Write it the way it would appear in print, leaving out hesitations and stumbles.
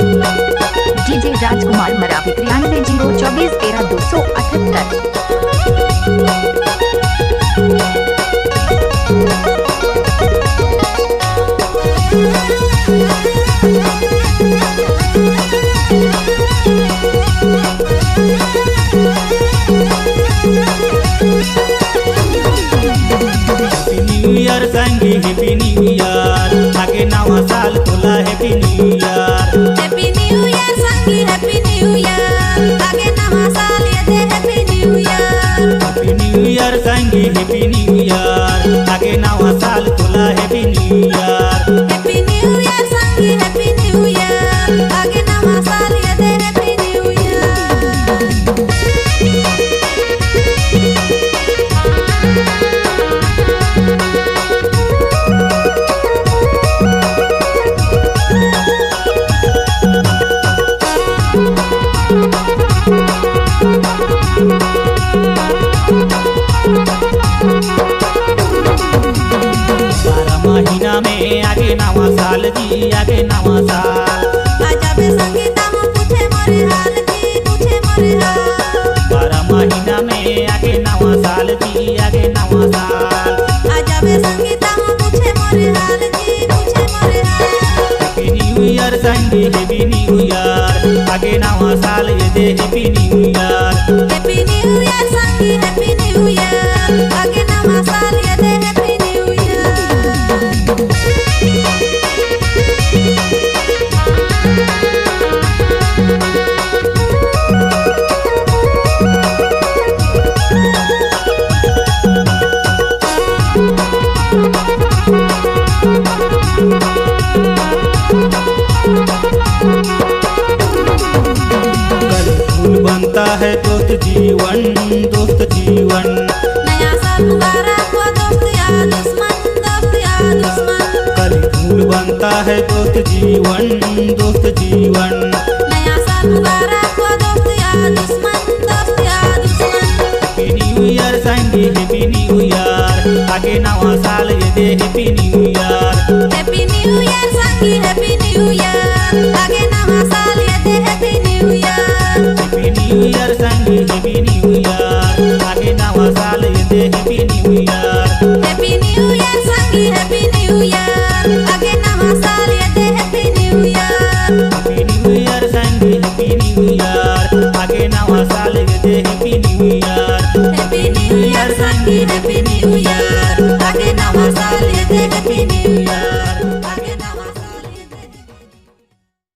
DJ Rajkumar Maravi 93 new year संगी happy new year आगे नवा साल तोला happy new year. Happy new year संगी हैप्पी न्यू ईयर आगे नवा साल ये दे happy new year. Happy new year संगी हैप्पी न्यू ईयर आगे नवा साल तोला happy new year. Happy new year संगी हैप्पी न्यू ईयर आगे नवा साल ये दे हैप्पी न्यू ईयर। महीना में आगे नवा साल जी आगे नवा साल। आजा बे संगीता में पूछे मोरे हाल जी पूछे मोरे हाल। 12 महीना में आगे नवा साल जी आगे नवा साल। आजा बे संगीता में पूछे मोरे हाल जी पूछे मोरे हाल। हैप्पी न्यू ईयर संगी हैप्पी न्यू ईयर आगे नवा साल ये दे happy new year. Happy new year संगी हैप्पी न्यू ईयर आगे नवा साल ये दे हैप्पी न्यू ईयर। कल फूल बनता है दोस्त जीवन दोस्त जीवन। नया साल मुबारक हो दोस्त या दुश्मन दोस्त या दुश्मन। कल फूल बनता है दोस्त जीवन दोस्त जीवन। नया साल मुबारक हो दोस्त या दुश्मन दोस्त या दुश्मन। हैप्पी न्यू ईयर संगी हैप्पी न्यू ईयर आगे नवा साल ये दे हैप्पी न्यू